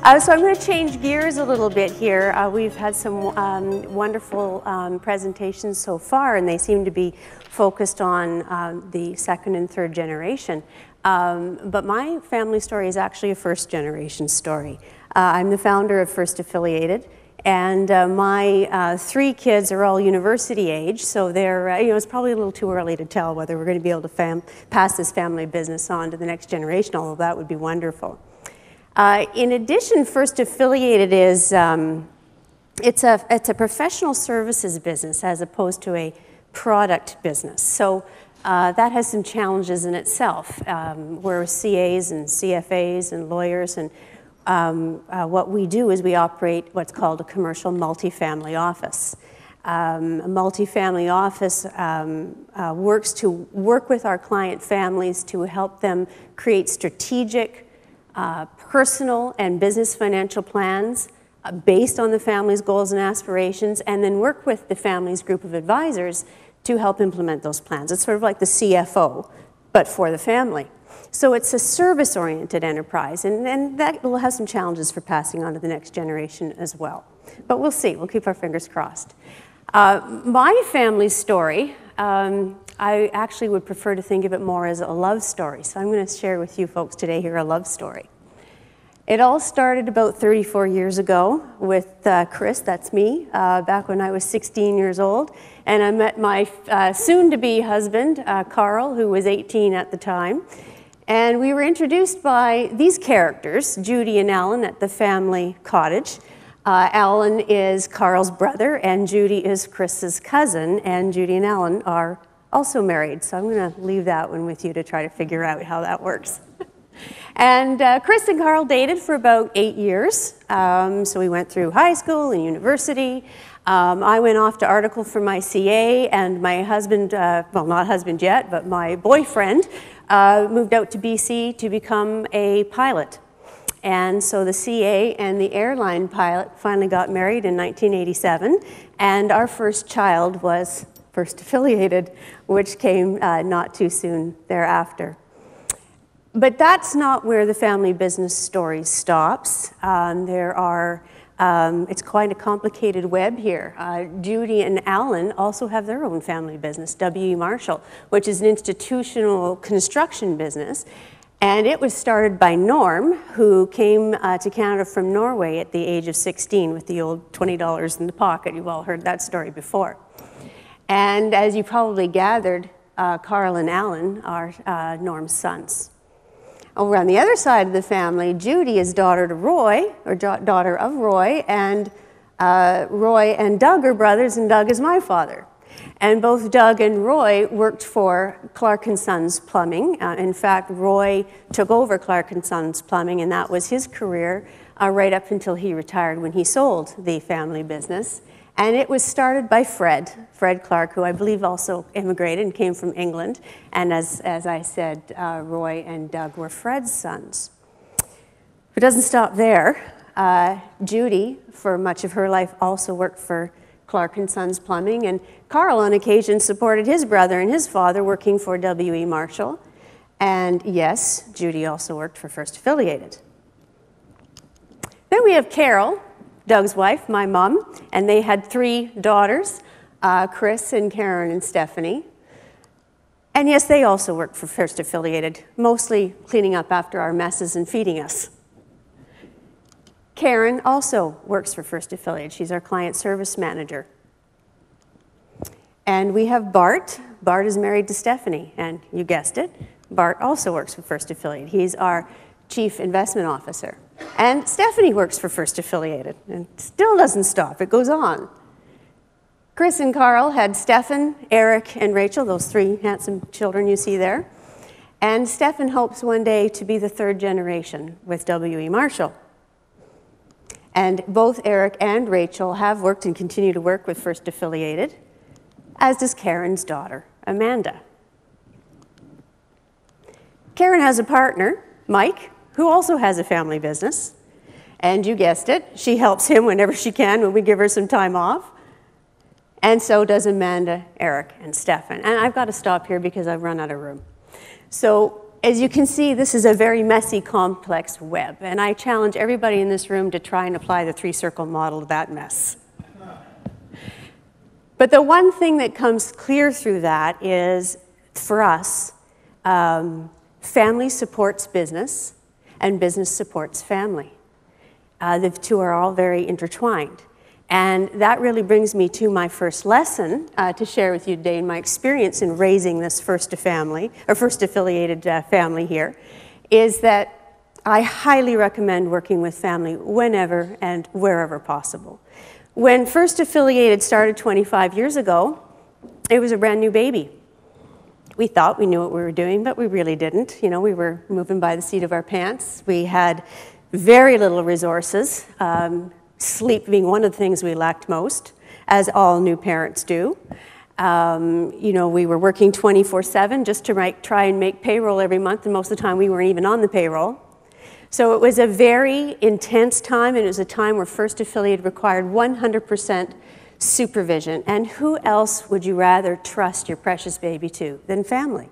So I'm going to change gears a little bit here. We've had some wonderful presentations so far, and they seem to be focused on the second and third generation. But my family story is actually a first generation story. I'm the founder of First Affiliated, and my 3 kids are all university age, so they're, it's probably a little too early to tell whether we're going to be able to pass this family business on to the next generation, although that would be wonderful. In addition, First Affiliated is, it's a professional services business as opposed to a product business. So that has some challenges in itself. We're CAs and CFAs and lawyers, and what we do is we operate what's called a commercial multifamily office. A multifamily office work with our client families to help them create strategic personal and business financial plans based on the family's goals and aspirations, and then work with the family's group of advisors to help implement those plans. It's sort of like the CFO, but for the family. So it's a service-oriented enterprise, and that will have some challenges for passing on to the next generation as well. But we'll see. We'll keep our fingers crossed. My family story, I actually would prefer to think of it more as a love story. So I'm going to share with you folks today here a love story. It all started about 34 years ago with Chris, that's me, back when I was 16 years old. And I met my soon-to-be husband, Carl, who was 18 at the time. And we were introduced by these characters, Judy and Alan, at the family cottage. Alan is Carl's brother, and Judy is Chris's cousin, and Judy and Alan are also married. So I'm going to leave that one with you to try to figure out how that works. And Chris and Carl dated for about 8 years. So we went through high school and university. I went off to article for my CA, and my husband, well, not husband yet, but my boyfriend, moved out to BC to become a pilot. And so the CA and the airline pilot finally got married in 1987, and our first child was First Affiliated, which came not too soon thereafter. But that's not where the family business story stops. It's quite a complicated web here. Judy and Alan also have their own family business, W.E. Marshall, which is an institutional construction business. And it was started by Norm, who came to Canada from Norway at the age of 16 with the old $20 in the pocket. You've all heard that story before. And as you probably gathered, Carl and Alan are Norm's sons. Over on the other side of the family, Judy is daughter of Roy, and Roy and Doug are brothers, and Doug is my father. And both Doug and Roy worked for Clarke & Sons Plumbing. In fact, Roy took over Clarke & Sons Plumbing, and that was his career right up until he retired when he sold the family business. And it was started by Fred Clarke, who I believe also immigrated and came from England. And as I said, Roy and Doug were Fred's sons. It doesn't stop there. Judy, for much of her life, also worked for Clarke & Sons Plumbing. And Carl, on occasion, supported his brother and his father working for W.E. Marshall. And yes, Judy also worked for First Affiliated. Then we have Carol, Doug's wife, my mom, and they had 3 daughters, Chris and Karen and Stephanie. And yes, they also worked for First Affiliated, mostly cleaning up after our messes and feeding us. Karen also works for First Affiliated. She's our client service manager. And we have Bart. Bart is married to Stephanie, and you guessed it, Bart also works for First Affiliated. He's our chief investment officer. And Stephanie works for First Affiliated, and still doesn't stop. It goes on. Chris and Carl had Stephen, Eric, and Rachel, those 3 handsome children you see there. And Stephen hopes one day to be the 3rd generation with W.E. Marshall. And both Eric and Rachel have worked and continue to work with First Affiliated, as does Karen's daughter, Amanda. Karen has a partner, Mike, who also has a family business. And you guessed it, she helps him whenever she can when we give her some time off. And so does Amanda, Eric, and Stefan. And I've got to stop here because I've run out of room. So as you can see, this is a very messy, complex web, and I challenge everybody in this room to try and apply the three-circle model to that mess. But the one thing that comes clear through that is, for us, family supports business, and business supports family. The two are all very intertwined. And that really brings me to my first lesson to share with you today in my experience in raising this first affiliated family here, is that I highly recommend working with family whenever and wherever possible. When First Affiliated started 25 years ago, it was a brand new baby. We thought we knew what we were doing, but we really didn't. You know, we were moving by the seat of our pants. We had very little resources, sleep being one of the things we lacked most, as all new parents do. You know, we were working 24/7 just to try and make payroll every month, and most of the time we weren't even on the payroll. So it was a very intense time, and it was a time where First Affiliated required 100% supervision. And who else would you rather trust your precious baby to than family?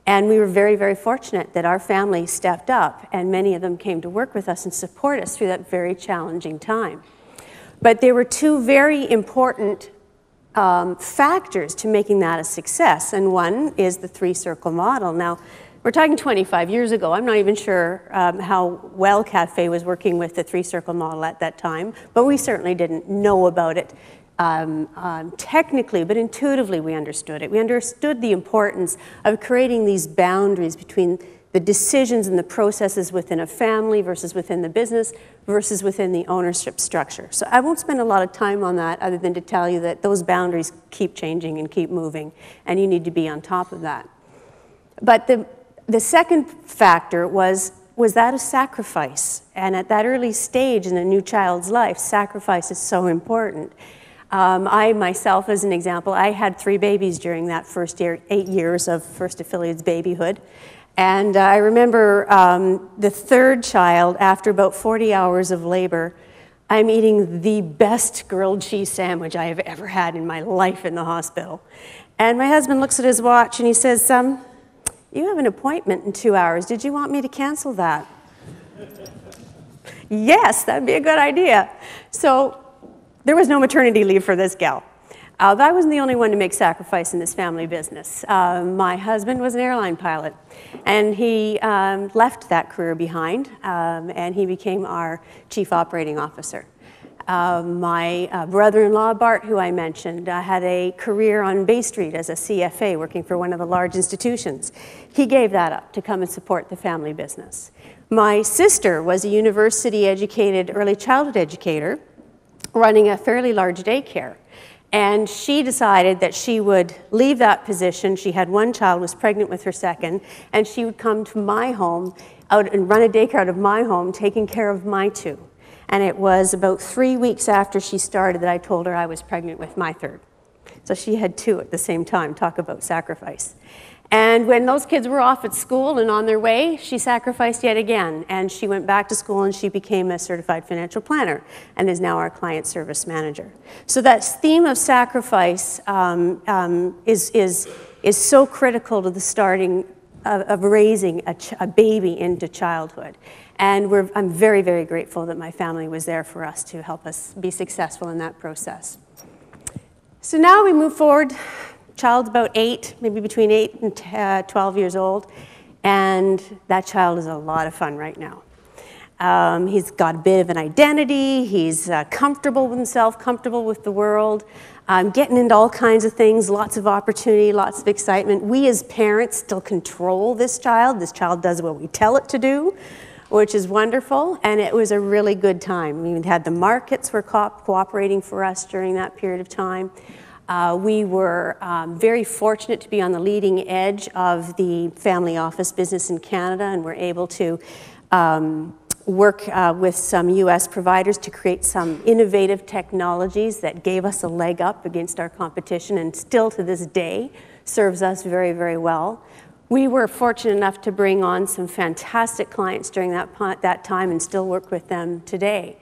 And we were very, very fortunate that our family stepped up, and many of them came to work with us and support us through that very challenging time. But there were two very important factors to making that a success, and one is the three-circle model. Now, we're talking 25 years ago. I'm not even sure how well Cafe was working with the three-circle model at that time, but we certainly didn't know about it technically, but intuitively we understood it. We understood the importance of creating these boundaries between the decisions and the processes within a family versus within the business versus within the ownership structure. So I won't spend a lot of time on that other than to tell you that those boundaries keep changing and keep moving, and you need to be on top of that. But the second factor was that of sacrifice. And at that early stage in a new child's life, sacrifice is so important. I myself, as an example, I had 3 babies during that first 8 years of First Affiliated's babyhood. And I remember the third child, after about 40 hours of labor, I'm eating the best grilled cheese sandwich I have ever had in my life in the hospital. And my husband looks at his watch and he says, "You have an appointment in 2 hours. Did you want me to cancel that?" Yes, that'd be a good idea. So there was no maternity leave for this gal. But I wasn't the only one to make sacrifice in this family business. My husband was an airline pilot, and he left that career behind, and he became our chief operating officer. My brother-in-law, Bart, who I mentioned, had a career on Bay Street as a CFA, working for one of the large institutions. He gave that up to come and support the family business. My sister was a university-educated early childhood educator running a fairly large daycare. And she decided that she would leave that position. She had 1 child, was pregnant with her second, and she would come to my home and run a daycare out of my home, taking care of my 2. And it was about 3 weeks after she started that I told her I was pregnant with my 3rd. So she had 2 at the same time. Talk about sacrifice. And when those kids were off at school and on their way, she sacrificed yet again. And she went back to school and she became a certified financial planner and is now our client service manager. So that theme of sacrifice is so critical to the starting of raising a baby into childhood. And I'm very, very grateful that my family was there for us to help us be successful in that process. So now we move forward. Child's about 8, maybe between 8 and 12 years old, and that child is a lot of fun right now. He's got a bit of an identity, he's comfortable with himself, comfortable with the world, getting into all kinds of things, lots of opportunity, lots of excitement. We as parents still control this child. This child does what we tell it to do, which is wonderful, and it was a really good time. We had the markets were cooperating for us during that period of time. We were very fortunate to be on the leading edge of the family office business in Canada, and were able to work with some US providers to create some innovative technologies that gave us a leg up against our competition, and still to this day serves us very, very well. We were fortunate enough to bring on some fantastic clients during that time and still work with them today.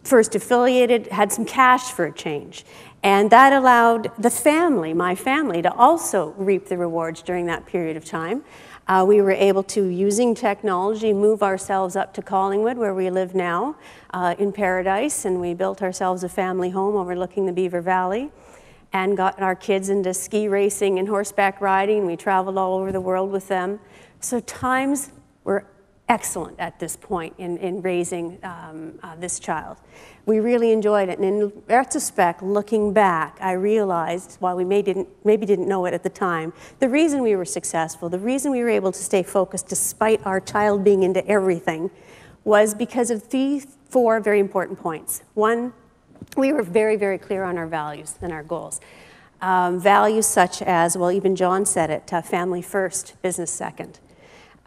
first affiliated, had some cash for a change. And that allowed the family, my family, to also reap the rewards during that period of time. We were able to, using technology, move ourselves up to Collingwood, where we live now, in Paradise, and we built ourselves a family home overlooking the Beaver Valley, and got our kids into ski racing and horseback riding. We traveled all over the world with them. So times were excellent at this point in raising this child. We really enjoyed it, and in retrospect, looking back, I realized, while we maybe didn't know it at the time, the reason we were successful, the reason we were able to stay focused despite our child being into everything, was because of these 4 very important points. One, we were very, very clear on our values and our goals. Values such as, well, even John said it, family first, business second.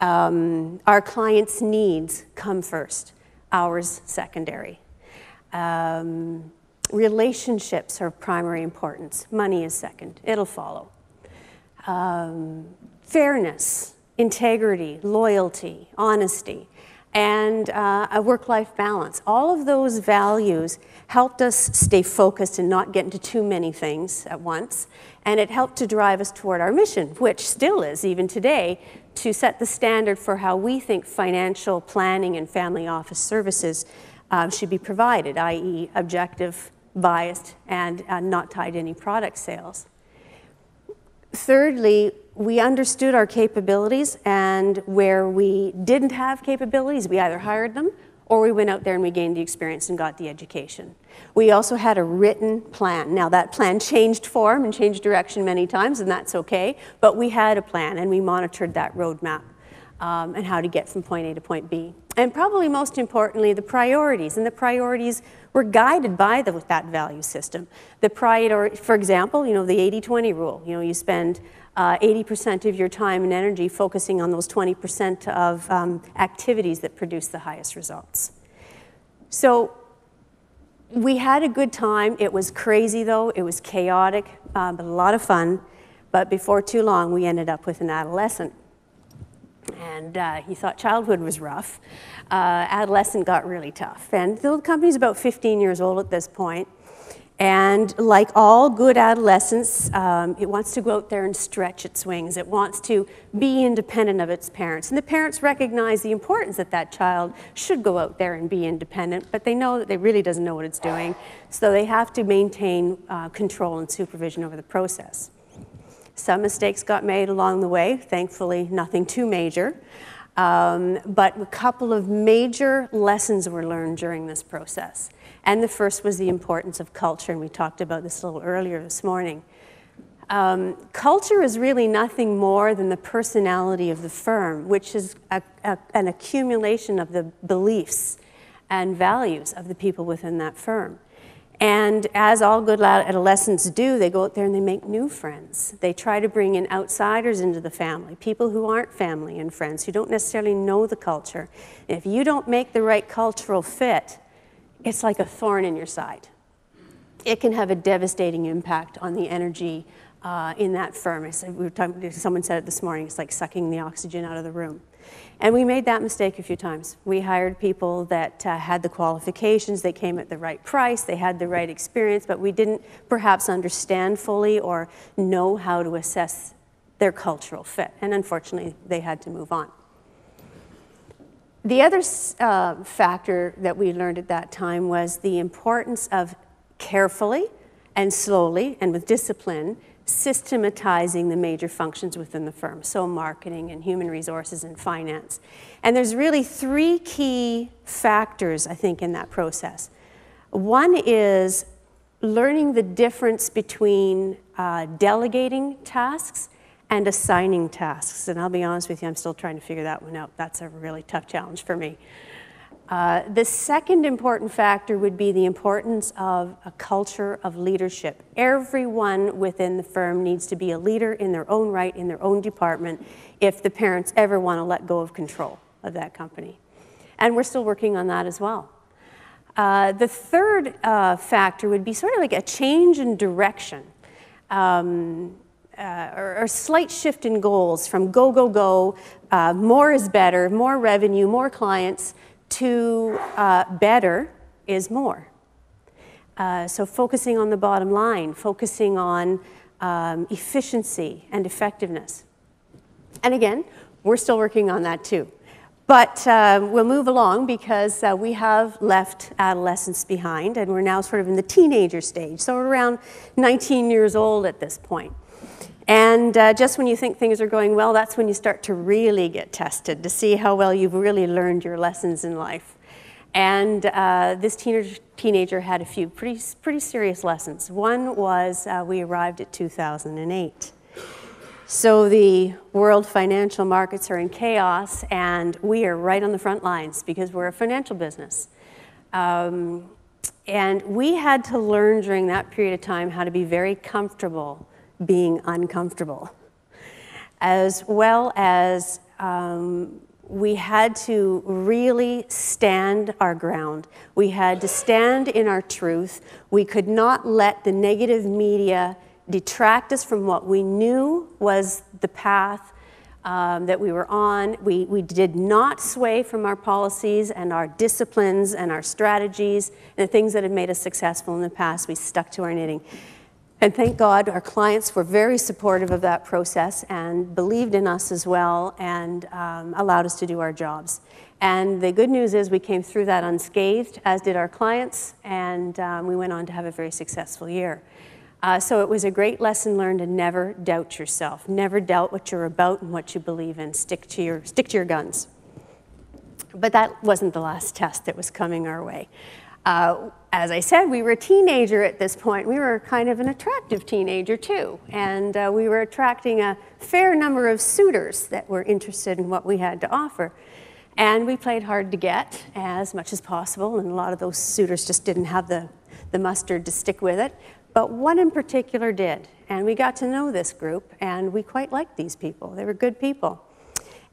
Our clients' needs come first, ours secondary. Relationships are of primary importance. Money is second. It'll follow. Fairness, integrity, loyalty, honesty, and a work-life balance. All of those values helped us stay focused and not get into too many things at once, and it helped to drive us toward our mission, which still is, even today, to set the standard for how we think financial planning and family office services should be provided, i.e. objective, biased, and not tied to any product sales. Thirdly, we understood our capabilities, and where we didn't have capabilities, we either hired them or we went out there and we gained the experience and got the education. We also had a written plan. Now, that plan changed form and changed direction many times, and that's okay, but we had a plan and we monitored that roadmap and how to get from point A to point B. And probably most importantly, the priorities. And the priorities were guided by that value system. For example, the 80-20 rule. You spend 80% of your time and energy focusing on those 20% of activities that produce the highest results. So we had a good time. It was crazy, though. It was chaotic, but a lot of fun. But before too long, we ended up with an adolescent. And he thought childhood was rough. Adolescent got really tough. And the company's about 15 years old at this point. And like all good adolescents, it wants to go out there and stretch its wings. It wants to be independent of its parents. And the parents recognize the importance that that child should go out there and be independent, but they know that it really doesn't know what it's doing. So they have to maintain control and supervision over the process. Some mistakes got made along the way, thankfully nothing too major, but a couple of major lessons were learned during this process. And the first was the importance of culture, and we talked about this a little earlier this morning. Culture is really nothing more than the personality of the firm, which is an accumulation of the beliefs and values of the people within that firm. And as all good adolescents do, they go out there and they make new friends. They try to bring in outsiders into the family, people who aren't family and friends, who don't necessarily know the culture. And if you don't make the right cultural fit, it's like a thorn in your side. It can have a devastating impact on the energy in that firm. Someone said it this morning, it's like sucking the oxygen out of the room. And we made that mistake a few times. We hired people that had the qualifications, they came at the right price, they had the right experience, but we didn't perhaps understand fully or know how to assess their cultural fit. And unfortunately, they had to move on. The other factor that we learned at that time was the importance of carefully and slowly and with discipline systematizing the major functions within the firm, so marketing and human resources and finance. And there's really 3 key factors, I think, in that process. One is learning the difference between delegating tasks and assigning tasks. And I'll be honest with you, I'm still trying to figure that one out. That's a really tough challenge for me. The second important factor would be the importance of a culture of leadership. Everyone within the firm needs to be a leader in their own right, in their own department, if the parents ever want to let go of control of that company. And we're still working on that as well. The third factor would be sort of like a change in direction, or a slight shift in goals from go, go, go, more is better, more revenue, more clients, to better, is more. So focusing on the bottom line, focusing on efficiency and effectiveness. And again, we're still working on that too. But we'll move along because we have left adolescence behind and we're now sort of in the teenager stage. So we're around 19 years old at this point. And just when you think things are going well, that's when you start to really get tested to see how well you've really learned your lessons in life. And this teenager had a few pretty serious lessons. One was we arrived at 2008. So the world financial markets are in chaos, and we are right on the front lines because we're a financial business. And we had to learn during that period of time how to be very comfortable being uncomfortable, as well as we had to really stand our ground. We had to stand in our truth. We could not let the negative media detract us from what we knew was the path that we were on. We did not sway from our policies and our disciplines and our strategies and the things that had made us successful in the past. We stuck to our knitting. And thank God our clients were very supportive of that process and believed in us as well and allowed us to do our jobs. And the good news is we came through that unscathed, as did our clients, and we went on to have a very successful year. So it was a great lesson learned to never doubt yourself. Never doubt what you're about and what you believe in. Stick to your guns. But that wasn't the last test that was coming our way. As I said, we were a teenager at this point. We were kind of an attractive teenager too. And we were attracting a fair number of suitors that were interested in what we had to offer. And we played hard to get as much as possible. And a lot of those suitors just didn't have the mustard to stick with it. But one in particular did. And we got to know this group, and we quite liked these people. They were good people.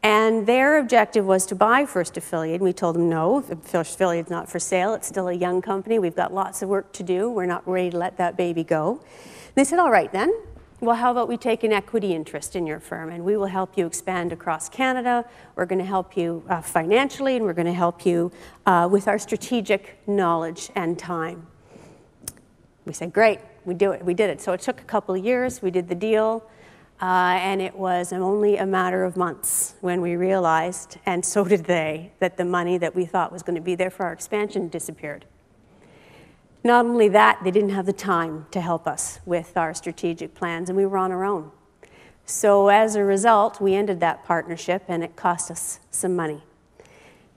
And their objective was to buy First Affiliate. And we told them, no, First Affiliate's not for sale. It's still a young company. We've got lots of work to do. We're not ready to let that baby go. And they said, all right then. Well, how about we take an equity interest in your firm, and we will help you expand across Canada. We're going to help you financially, and we're going to help you with our strategic knowledge and time. We said, great. We did it. So it took a couple of years. We did the deal, and it was only a matter of months when we realized, and so did they, that the money that we thought was going to be there for our expansion disappeared. Not only that, they didn't have the time to help us with our strategic plans, and we were on our own. So as a result, we ended that partnership, and it cost us some money.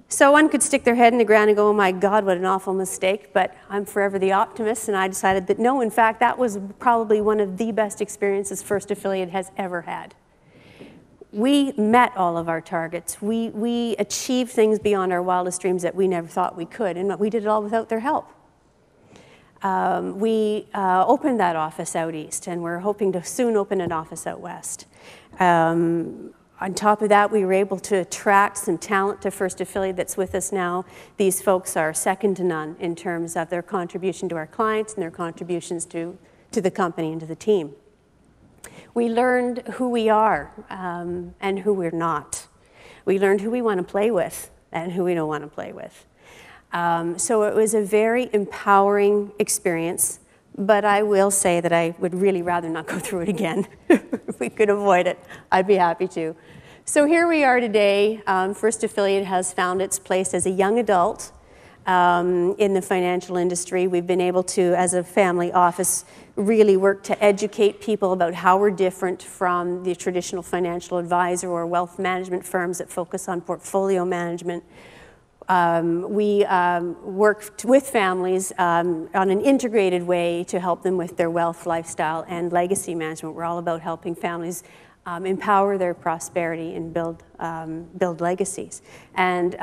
So one could stick their head in the ground and go, oh my God, what an awful mistake, but I'm forever the optimist, and I decided that no, in fact, that was probably one of the best experiences First Affiliate has ever had. We met all of our targets. We achieved things beyond our wildest dreams that we never thought we could, and we did it all without their help. We opened that office out east, and we're hoping to soon open an office out west. On top of that, we were able to attract some talent to First Affiliate that's with us now. These folks are second to none in terms of their contribution to our clients and their contributions to the company and to the team. We learned who we are and who we're not. We learned who we want to play with and who we don't want to play with. So it was a very empowering experience, but I will say that I would really rather not go through it again. If we could avoid it, I'd be happy to. So here we are today. First Affiliate has found its place as a young adult in the financial industry. We've been able to, as a family office, really work to educate people about how we're different from the traditional financial advisor or wealth management firms that focus on portfolio management. We work with families on an integrated way to help them with their wealth, lifestyle, and legacy management. We're all about helping families empower their prosperity and build legacies. And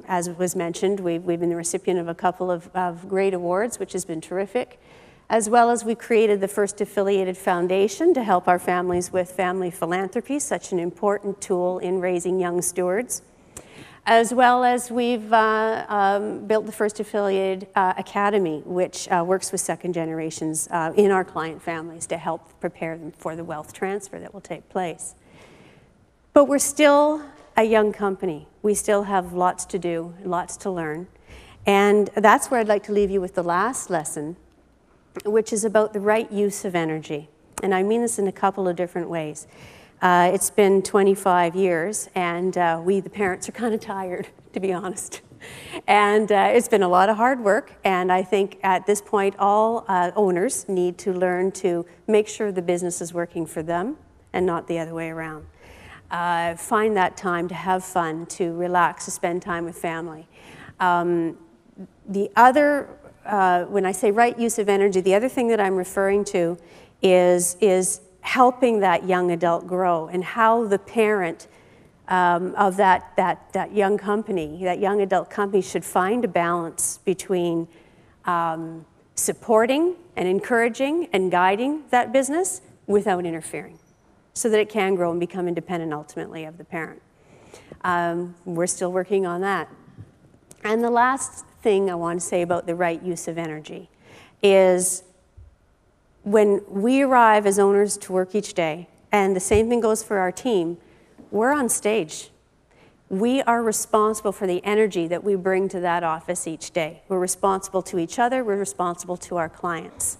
as was mentioned, we've been the recipient of a couple of great awards, which has been terrific. As well as we created the First Affiliated Foundation to help our families with family philanthropy, such an important tool in raising young stewards. As well as we've built the First Affiliated Academy, which works with second generations in our client families to help prepare them for the wealth transfer that will take place. But we're still a young company. We still have lots to do, lots to learn. And that's where I'd like to leave you with the last lesson, which is about the right use of energy. And I mean this in a couple of different ways. It's been 25 years, and we, the parents, are kind of tired, to be honest. And it's been a lot of hard work, and I think at this point all owners need to learn to make sure the business is working for them and not the other way around. Find that time to have fun, to relax, to spend time with family. The other, when I say right use of energy, the other thing that I'm referring to is helping that young adult grow, and how the parent of that young company, that young adult company, should find a balance between supporting and encouraging and guiding that business without interfering, so that it can grow and become independent ultimately of the parent. We're still working on that. And the last thing I want to say about the right use of energy is when we arrive as owners to work each day, and the same thing goes for our team, we're on stage. We are responsible for the energy that we bring to that office each day. We're responsible to each other, we're responsible to our clients.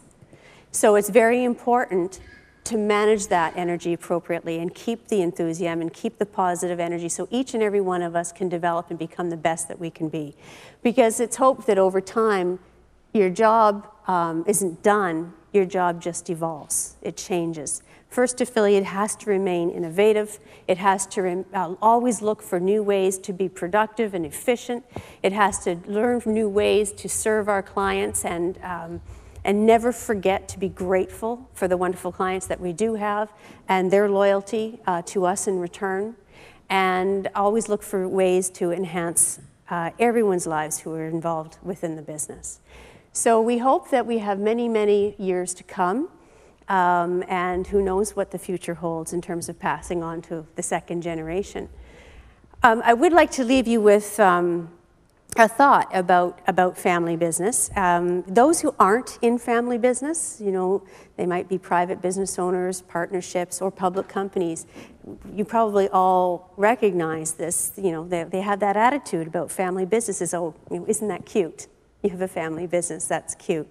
So it's very important to manage that energy appropriately and keep the enthusiasm and keep the positive energy so each and every one of us can develop and become the best that we can be. Because it's hoped that over time, your job isn't done, your job just evolves, it changes. First Affiliate has to remain innovative. It has to always look for new ways to be productive and efficient. It has to learn new ways to serve our clients and never forget to be grateful for the wonderful clients that we do have and their loyalty to us in return. And always look for ways to enhance everyone's lives who are involved within the business. So we hope that we have many, many years to come. And who knows what the future holds in terms of passing on to the second generation. I would like to leave you with a thought about family business. Those who aren't in family business, you know, they might be private business owners, partnerships, or public companies. You probably all recognize this. You know, they have that attitude about family businesses. Oh, you know, isn't that cute? You have a family business, that's cute.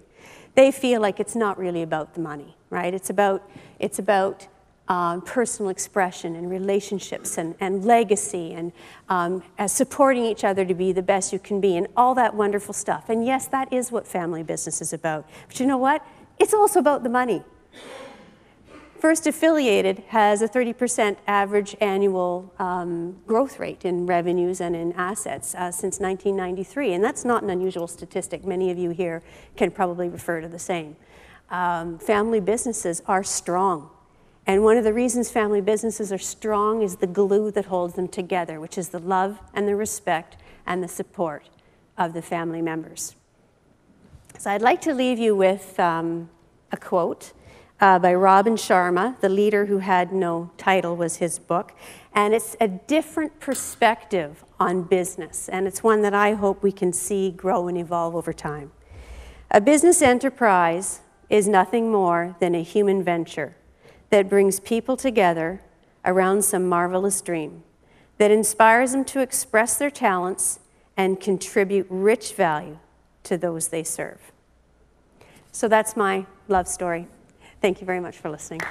They feel like it's not really about the money, right? It's about personal expression and relationships and legacy and supporting each other to be the best you can be and all that wonderful stuff. And yes, that is what family business is about. But you know what? It's also about the money. First Affiliated has a 30% average annual growth rate in revenues and in assets since 1993, and that's not an unusual statistic. Many of you here can probably refer to the same. Family businesses are strong, and one of the reasons family businesses are strong is the glue that holds them together, which is the love and the respect and the support of the family members. So I'd like to leave you with a quote by Robin Sharma. The Leader Who Had No Title was his book. And it's a different perspective on business. And it's one that I hope we can see grow and evolve over time. A business enterprise is nothing more than a human venture that brings people together around some marvelous dream, that inspires them to express their talents and contribute rich value to those they serve. So that's my love story. Thank you very much for listening.